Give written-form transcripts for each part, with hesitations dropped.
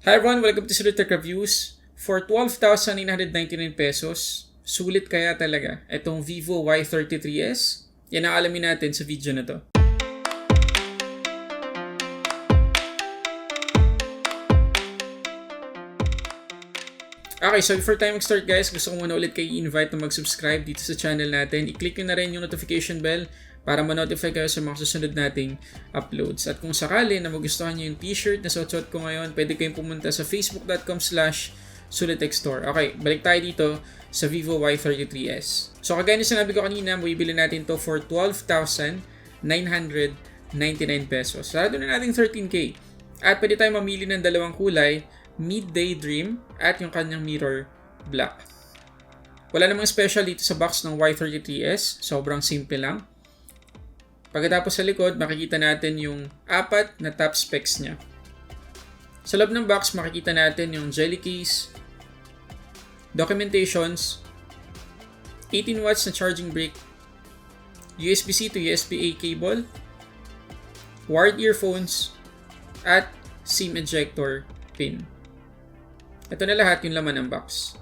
Hi everyone, welcome to Sulit Tech Reviews. For 12,999 pesos, sulit kaya talaga itong Vivo Y33s? Yan ang alamin natin sa video na to. Okay, so before tayo mag-start guys, gusto ko muna ulit kayo i-invite na mag-subscribe dito sa channel natin. I-click nyo na rin yung notification bell para ma-notify kayo sa mga susunod nating uploads. At kung sakali na magustuhan nyo yung t-shirt na suot ko ngayon, pwede kayong pumunta sa facebook.com/SulitTechStore. Okay, balik tayo dito sa Vivo Y33s. So kagaya na sinabi ko kanina, bibili natin to for 12,999 pesos. Sarado na natin 13K. At pwede tayo mamili ng dalawang kulay, Midday Dream at yung kanyang mirror black. Wala namang special dito sa box ng Y33s. Sobrang simple lang. Pagkatapos sa likod, makikita natin yung apat na top specs niya. Sa loob ng box, makikita natin yung jelly case, documentations, 18 watts na charging brick, USB-C to USB-A cable, wired earphones, at SIM ejector pin. Ito na lahat yung laman ng box.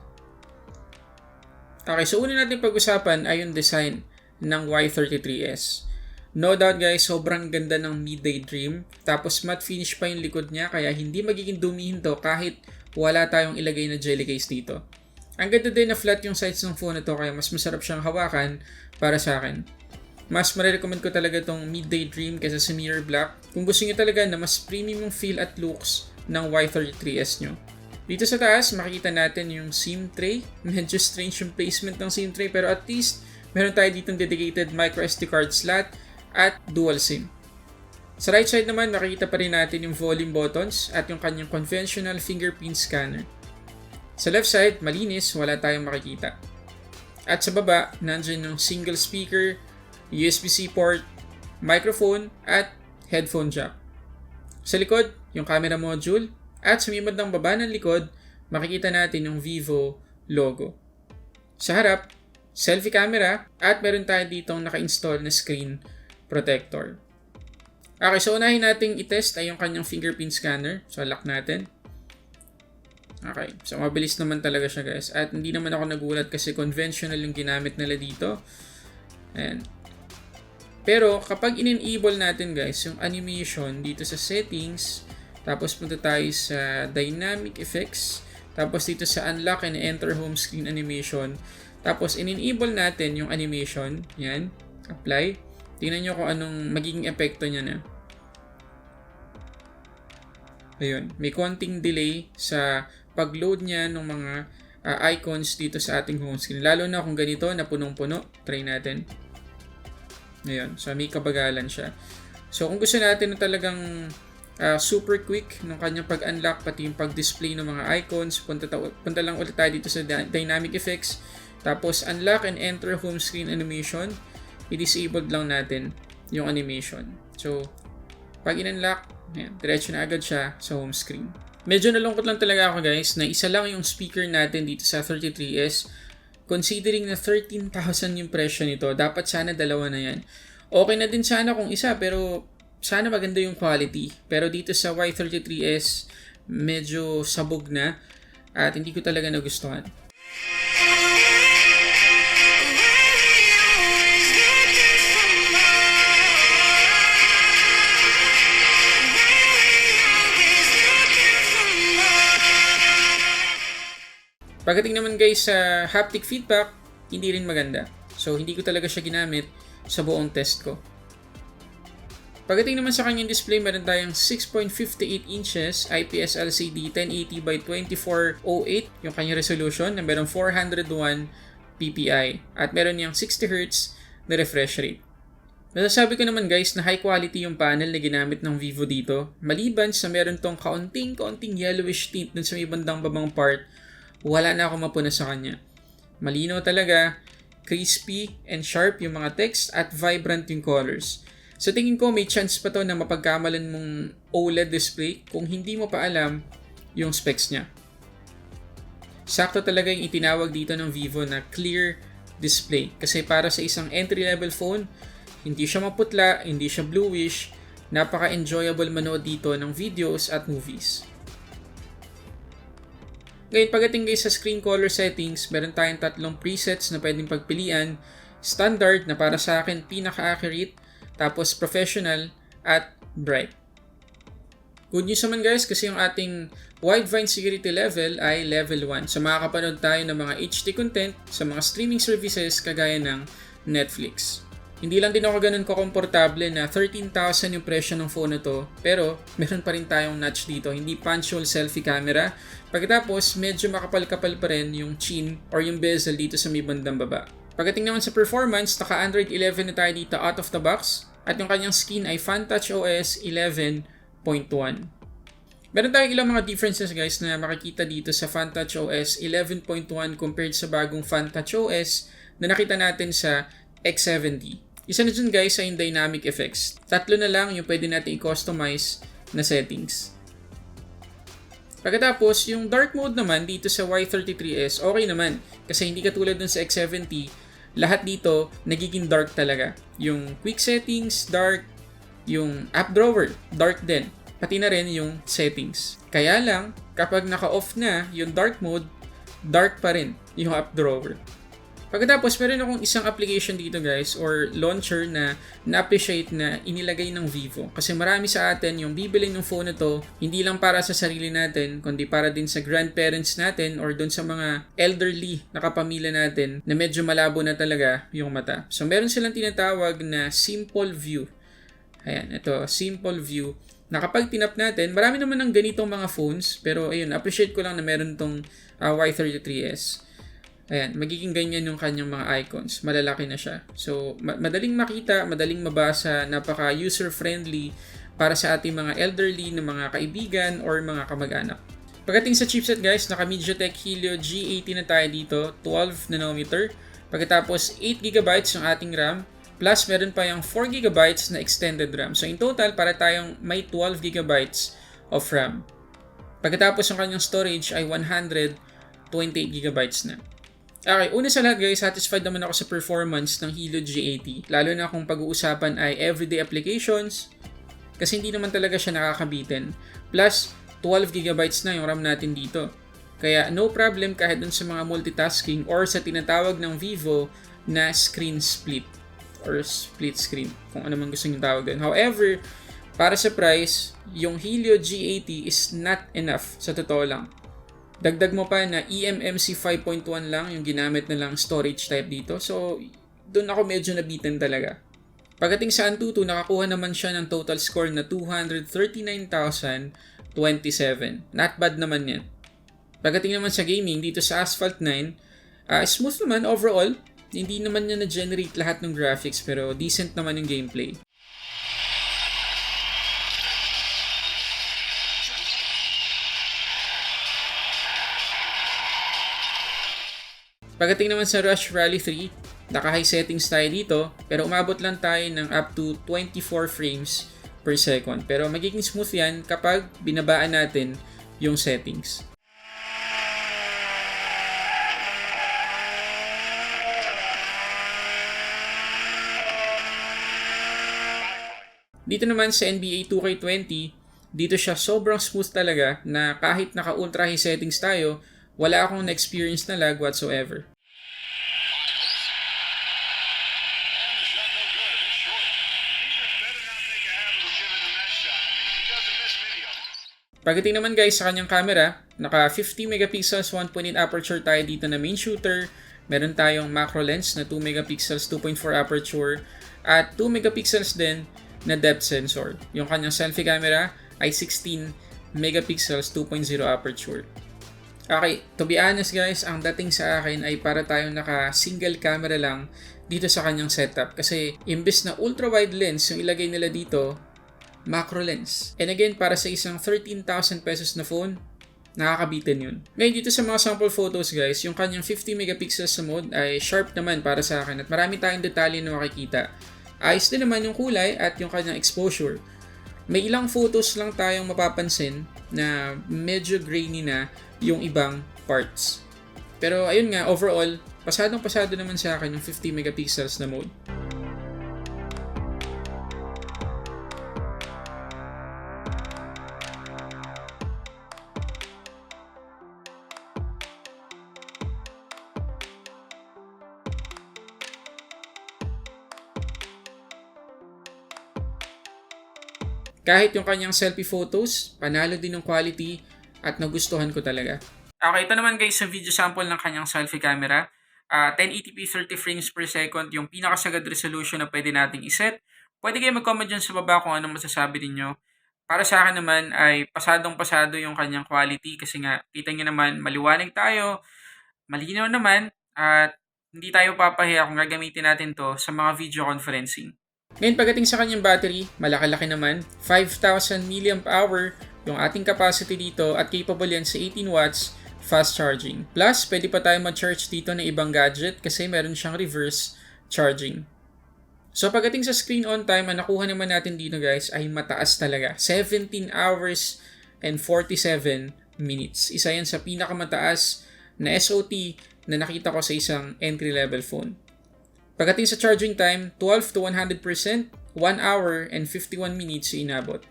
Okay, so una natin pag-usapan ay yung design ng Y33s. No doubt guys, sobrang ganda ng Midday Dream. Tapos matte finish pa yung likod niya, kaya hindi magiging dumihin to kahit wala tayong ilagay na jelly case dito. Ang ganda din na flat yung sides ng phone na to, kaya mas masarap siyang hawakan para sa akin. Mas marirecommend ko talaga itong Midday Dream kaysa sa Mirror Black kung gusto niyo talaga na mas premium yung feel at looks ng Y33s nyo. Dito sa taas, makikita natin yung SIM tray. Medyo strange yung placement ng SIM tray, pero at least meron tayo ditong dedicated microSD card slot at dual SIM. Sa right side naman, makikita pa rin natin yung volume buttons at yung kanyang conventional fingerprint scanner. Sa left side, malinis, wala tayong makikita. At sa baba, nandiyan yung single speaker, USB-C port, microphone, at headphone jack. Sa likod, yung camera module, at sa may bandang baba ng likod, makikita natin yung Vivo logo. Sa harap, selfie camera, at meron tayo ditong naka-install na screen protector. Okay, so unahin nating i-test ay yung kanyang fingerprint scanner. So, lock natin. Okay, so mabilis naman talaga siya guys. At hindi naman ako nagulat kasi conventional yung ginamit nila dito. Ayan. Pero kapag in-enable natin guys, yung animation dito sa settings, tapos punta tayo sa dynamic effects, tapos dito sa unlock and enter home screen animation, tapos in-enable natin yung animation, yan, apply. Tingnan nyo kung anong magiging epekto niya na. Ayun, may konting delay sa pag-load niya ng mga icons dito sa ating home screen. Lalo na kung ganito na punong-puno. Try natin. Ayun, so may kabagalan siya. So kung gusto natin na talagang super quick ng kanyang pag-unlock pati yung pag-display ng mga icons, punta lang ulit tayo dito sa dynamic effects. Tapos unlock and enter home screen animation. I-disabled lang natin yung animation. So, pag in-unlock, diretso na agad siya sa home screen. Medyo nalungkot lang talaga ako guys na isa lang yung speaker natin dito sa 33s. Considering na 13,000 yung presyo nito, dapat sana dalawa na yan. Okay na din sana kung isa, pero sana maganda yung quality. Pero dito sa Y33s, medyo sabog na at hindi ko talaga nagustuhan. Pagdating naman guys sa haptic feedback, hindi rin maganda. So, hindi ko talaga siya ginamit sa buong test ko. Pagdating naman sa kanyang display, meron tayong 6.58 inches IPS LCD 1080 by 2408 yung kanyang resolution na meron 401 ppi at meron yung 60 Hz na refresh rate. Masasabi ko naman guys na high quality yung panel na ginamit ng Vivo dito. Maliban sa meron tong kaunting yellowish tint dun sa may bandang babang part, wala na ako mapuna sa kanya. Malinaw talaga, crispy and sharp yung mga text at vibrant yung colors. So tingin ko may chance pa to na mapagkamalan mong OLED display kung hindi mo pa alam yung specs niya. Sakto talaga yung itinawag dito ng Vivo na clear display. Kasi para sa isang entry-level phone, hindi siya maputla, hindi siya bluish, napaka-enjoyable manood dito ng videos at movies. Ngayon, pagdating guys sa screen color settings, meron tayong tatlong presets na pwedeng pagpilian. Standard na para sa akin pinaka-accurate, tapos professional at bright. Good news naman guys kasi yung ating Widevine security level ay level 1. So makakapanood tayo ng mga HD content sa mga streaming services kagaya ng Netflix. Hindi lang din ako ganun komportable na 13,000 yung presyo ng phone na to, pero meron pa rin tayong notch dito, hindi punch-hole selfie camera. Pagkatapos, medyo makapal-kapal pa rin yung chin or yung bezel dito sa may bandang baba. Pagdating naman sa performance, naka Android 11 na tayo dito out of the box, at yung kanyang skin ay FunTouch OS 11.1. Meron tayong ilang mga differences guys na makikita dito sa FunTouch OS 11.1 compared sa bagong FunTouch OS na nakita natin sa X70. Isa na dyan guys ay yung dynamic effects. Tatlo na lang yung pwede natin i-customize na settings. Pagkatapos, yung dark mode naman dito sa Y33s, okay naman. Kasi hindi katulad dun sa X70, lahat dito nagiging dark talaga. Yung quick settings, dark. Yung app drawer, dark din. Pati na rin yung settings. Kaya lang, kapag naka-off na yung dark mode, dark pa rin yung app drawer. Pagkatapos, meron akong isang application dito guys or launcher na na-appreciate na inilagay ng Vivo. Kasi marami sa atin yung bibilin ng phone na to, hindi lang para sa sarili natin, kundi para din sa grandparents natin or dun sa mga elderly na kapamilya natin na medyo malabo na talaga yung mata. So, meron silang tinatawag na Simple View. Ayan, ito, Simple View. Na kapag tinap natin, marami naman ng ganitong mga phones, pero ayun, appreciate ko lang na meron tong Y33s. Ayan, magiging ganyan yung kanyang mga icons. Malalaki na siya. So, madaling makita, madaling mabasa, napaka user-friendly para sa ating mga elderly na mga kaibigan or mga kamag-anak. Pagdating sa chipset guys, naka MediaTek Helio G80 na tayo dito, 12 nanometer. Pagkatapos, 8GB yung ating RAM, plus meron pa yung 4GB na extended RAM. So, in total, para tayong may 12GB of RAM. Pagkatapos, yung kanyang storage ay 128GB na. Okay, una sa lahat guys, satisfied naman ako sa performance ng Helio G80. Lalo na kung pag-uusapan ay everyday applications. Kasi hindi naman talaga siya nakakabitin. Plus, 12GB na yung RAM natin dito. Kaya no problem kahit dun sa mga multitasking or sa tinatawag ng Vivo na screen split. Or split screen, kung ano man gusto nyo tawag doon. However, para sa price, yung Helio G80 is not enough, sa totoo lang. Dagdag mo pa na eMMC 5.1 lang yung ginamit na lang storage type dito. So, doon ako medyo nabitin talaga. Pagdating sa Antutu, nakakuha naman siya ng total score na 239,027. Not bad naman yan. Pagdating naman sa gaming, dito sa Asphalt 9, smooth naman overall. Hindi naman niya na-generate lahat ng graphics pero decent naman yung gameplay. Pagdating naman sa Rush Rally 3, naka-high settings tayo dito, pero umabot lang tayo ng up to 24 frames per second. Pero magiging smooth yan kapag binabaan natin yung settings. Dito naman sa NBA 2K20, dito siya sobrang smooth talaga na kahit naka-ultra high settings tayo, wala akong na-experience na lag whatsoever. Pagdating naman guys sa kanyang camera, naka 50 megapixels 1.8 aperture tayo dito na main shooter. Meron tayong macro lens na 2 megapixels 2.4 aperture at 2 megapixels din na depth sensor. Yung kanyang selfie camera ay 16 megapixels 2.0 aperture. Okay, to be honest guys, ang dating sa akin ay para tayong naka single camera lang dito sa kanyang setup. Kasi imbes na ultra wide lens yung ilagay nila dito, macro lens. And again, para sa isang 13,000 pesos na phone, nakakabitin yun. Ngayon dito sa mga sample photos guys, yung kanyang 50 megapixels sa mode ay sharp naman para sa akin at marami tayong detalye na makikita. Ayos din naman yung kulay at yung kanyang exposure. May ilang photos lang tayong mapapansin na medyo grainy na yung ibang parts. Pero ayun nga, overall, pasadong-pasado naman sa akin yung 50 megapixels na mode. Kahit yung kanyang selfie photos, panalo din ng quality at nagustuhan ko talaga. Okay, ito naman guys sa video sample ng kanyang selfie camera. 1080p 30 frames per second yung pinakasagad resolution na pwede nating iset. Pwede kayo mag-comment dyan sa baba kung anong masasabi ninyo. Para sa akin naman ay pasadong-pasado yung kanyang quality kasi nga kita nyo naman maliwanag tayo, malinaw naman at hindi tayo papahiya kung gagamitin natin to sa mga video conferencing. Ngayon pagdating sa kanyang battery, malaki-laki naman, 5,000 mAh yung ating capacity dito at capable yan sa 18 watts fast charging. Plus, pwede pa tayo mag-charge dito ng ibang gadget kasi meron siyang reverse charging. So pagdating sa screen on time, ang nakuha naman natin dito guys ay mataas talaga. 17 hours and 47 minutes. Isa yan sa pinakamataas na SOT na nakita ko sa isang entry-level phone. Pagdating sa charging time, 12 to 100%, 1 hour and 51 minutes inabot.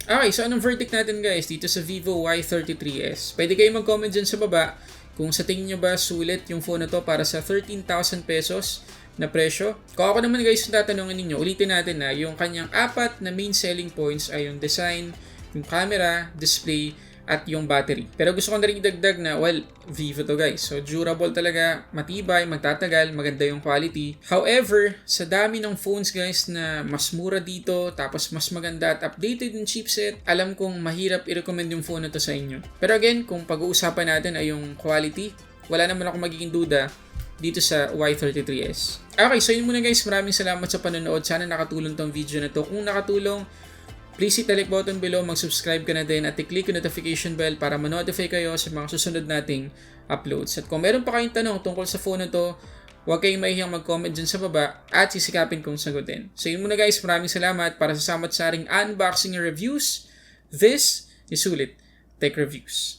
Okay, so anong verdict natin guys dito sa Vivo Y33s? Pwede kayo mag-comment dyan sa baba kung sa tingin nyo ba sulit yung phone na to para sa 13,000 pesos na presyo. Kung ako naman guys yung tatanungin ninyo, ulitin natin na yung kanyang apat na main selling points ay yung design, yung camera, display, at yung battery. Pero gusto ko na rin idagdag na, well, Vivo to guys. So, durable talaga, matibay, magtatagal, maganda yung quality. However, sa dami ng phones guys na mas mura dito, tapos mas maganda at updated yung chipset, alam kong mahirap i-recommend yung phone na to sa inyo. Pero again, kung pag-uusapan natin ay yung quality, wala naman ako magiging duda dito sa Y33s. Okay, so yun muna guys. Maraming salamat sa panonood. Sana nakatulong tong video na to. Kung nakatulong, please hit the like button below, mag-subscribe ka na din at i-click yung notification bell para ma-notify kayo sa mga susunod nating uploads. At kung meron pa kayong tanong tungkol sa phone na to, huwag kayong mahihiyang mag-comment dyan sa baba at sisikapin kong sagutin. So yun muna guys, maraming salamat para sa samat-saring unboxing and reviews. This is Sulit Tech Reviews.